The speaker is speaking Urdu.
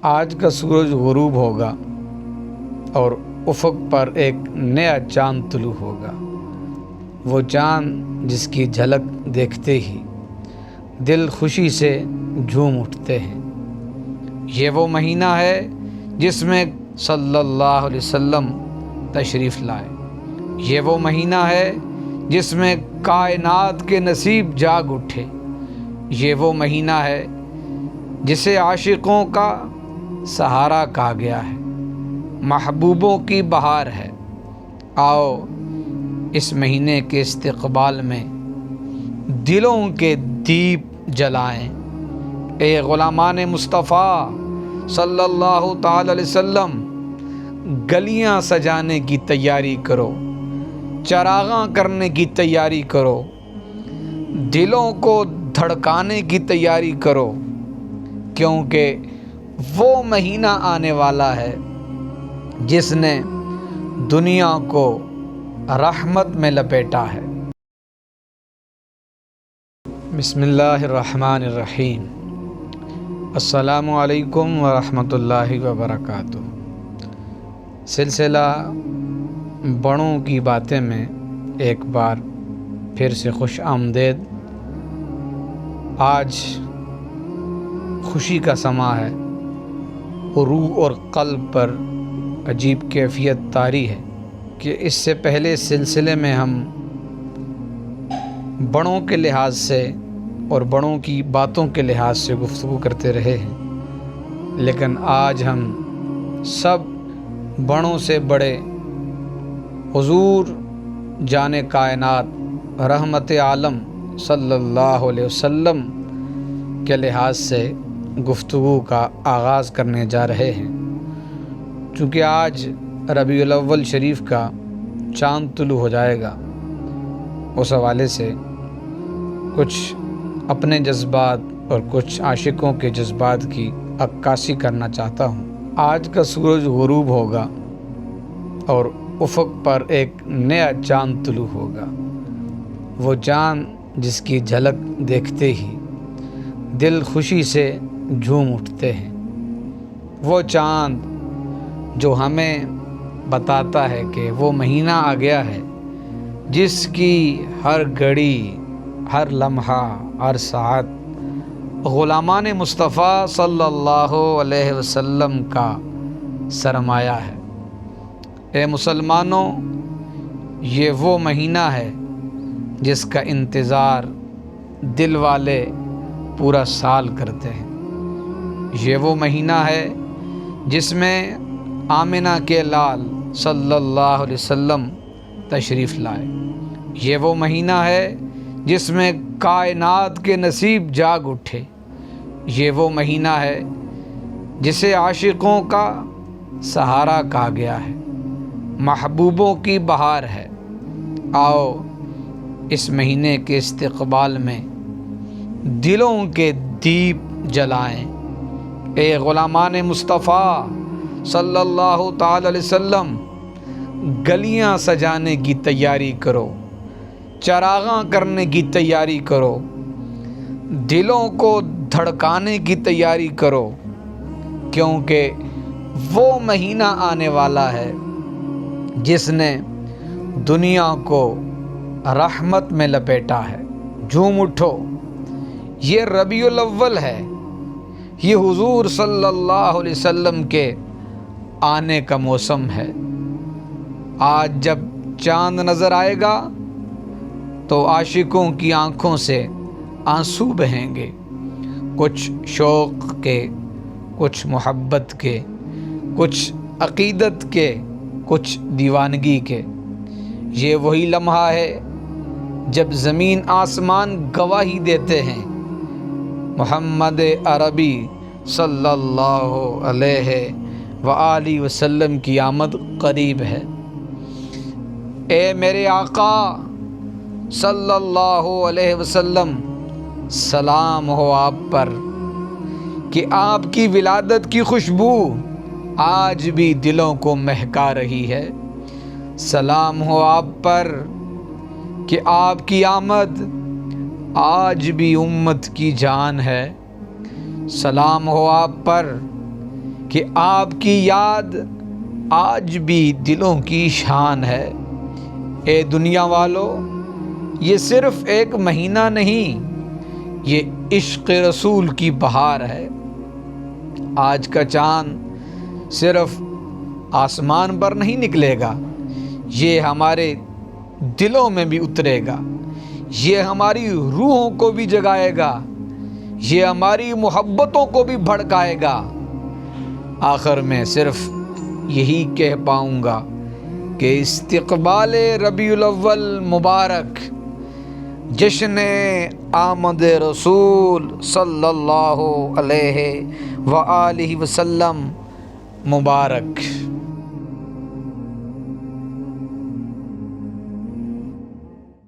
آج کا سورج غروب ہوگا اور افق پر ایک نیا چاند طلوع ہوگا۔ وہ چاند جس کی جھلک دیکھتے ہی دل خوشی سے جھوم اٹھتے ہیں۔ یہ وہ مہینہ ہے جس میں صلی اللہ علیہ وسلم تشریف لائے۔ یہ وہ مہینہ ہے جس میں کائنات کے نصیب جاگ اٹھے۔ یہ وہ مہینہ ہے جسے عاشقوں کا سہارا کہا گیا ہے، محبوبوں کی بہار ہے۔ آؤ اس مہینے کے استقبال میں دلوں کے دیپ جلائیں۔ اے غلامان مصطفیٰ صلی اللہ تعالی علیہ وسلم، گلیاں سجانے کی تیاری کرو، چراغاں کرنے کی تیاری کرو، دلوں کو دھڑکانے کی تیاری کرو، کیونکہ وہ مہینہ آنے والا ہے جس نے دنیا کو رحمت میں لپیٹا ہے۔ بسم اللہ الرحمن الرحیم۔ السلام علیکم ورحمۃ اللہ وبرکاتہ۔ سلسلہ بڑوں کی باتیں میں ایک بار پھر سے خوش آمدید۔ آج خوشی کا سماں ہے، روح اور قلب پر عجیب کیفیت طاری ہے کہ اس سے پہلے سلسلے میں ہم بڑوں کے لحاظ سے اور بڑوں کی باتوں کے لحاظ سے گفتگو کرتے رہے ہیں، لیکن آج ہم سب بڑوں سے بڑے حضور جان کائنات رحمت عالم صلی اللہ علیہ وسلم کے لحاظ سے گفتگو کا آغاز کرنے جا رہے ہیں۔ چونکہ آج ربیع الاول شریف کا چاند طلوع ہو جائے گا، اس حوالے سے کچھ اپنے جذبات اور کچھ عاشقوں کے جذبات کی عکاسی کرنا چاہتا ہوں۔ آج کا سورج غروب ہوگا اور افق پر ایک نیا چاند طلوع ہوگا۔ وہ چاند جس کی جھلک دیکھتے ہی دل خوشی سے جھوم اٹھتے ہیں۔ وہ چاند جو ہمیں بتاتا ہے کہ وہ مہینہ آ گیا ہے جس کی ہر گھڑی، ہر لمحہ، ہر ساعت غلامان مصطفیٰ صلی اللہ علیہ وسلم کا سرمایہ ہے۔ اے مسلمانوں، یہ وہ مہینہ ہے جس کا انتظار دل والے پورا سال کرتے ہیں۔ یہ وہ مہینہ ہے جس میں آمنہ کے لال صلی اللہ علیہ وسلم تشریف لائے۔ یہ وہ مہینہ ہے جس میں کائنات کے نصیب جاگ اٹھے۔ یہ وہ مہینہ ہے جسے عاشقوں کا سہارا کہا گیا ہے، محبوبوں کی بہار ہے۔ آؤ اس مہینے کے استقبال میں دلوں کے دیپ جلائیں۔ اے غلامان مصطفیٰ صلی اللہ تعالی علیہ وسلم، گلیاں سجانے کی تیاری کرو، چراغاں کرنے کی تیاری کرو، دلوں کو دھڑکانے کی تیاری کرو، کیونکہ وہ مہینہ آنے والا ہے جس نے دنیا کو رحمت میں لپیٹا ہے۔ جھوم اٹھو، یہ ربیع الاول ہے، یہ حضور صلی اللہ علیہ وسلم کے آنے کا موسم ہے۔ آج جب چاند نظر آئے گا تو عاشقوں کی آنکھوں سے آنسو بہیں گے، کچھ شوق کے، کچھ محبت کے، کچھ عقیدت کے، کچھ دیوانگی کے۔ یہ وہی لمحہ ہے جب زمین آسمان گواہی دیتے ہیں محمد عربی صلی اللہ علیہ وآلہ وسلم کی آمد قریب ہے۔ اے میرے آقا صلی اللہ علیہ وسلم، سلام ہو آپ پر کہ آپ کی ولادت کی خوشبو آج بھی دلوں کو مہکا رہی ہے۔ سلام ہو آپ پر کہ آپ کی آمد آج بھی امت کی جان ہے۔ سلام ہو آپ پر کہ آپ کی یاد آج بھی دلوں کی شان ہے۔ اے دنیا والو، یہ صرف ایک مہینہ نہیں، یہ عشق رسول کی بہار ہے۔ آج کا چاند صرف آسمان پر نہیں نکلے گا، یہ ہمارے دلوں میں بھی اترے گا، یہ ہماری روحوں کو بھی جگائے گا، یہ ہماری محبتوں کو بھی بھڑکائے گا۔ آخر میں صرف یہی کہہ پاؤں گا کہ استقبال ربیع الاول مبارک، جشن آمد رسول صلی اللہ علیہ وآلہ وسلم مبارک۔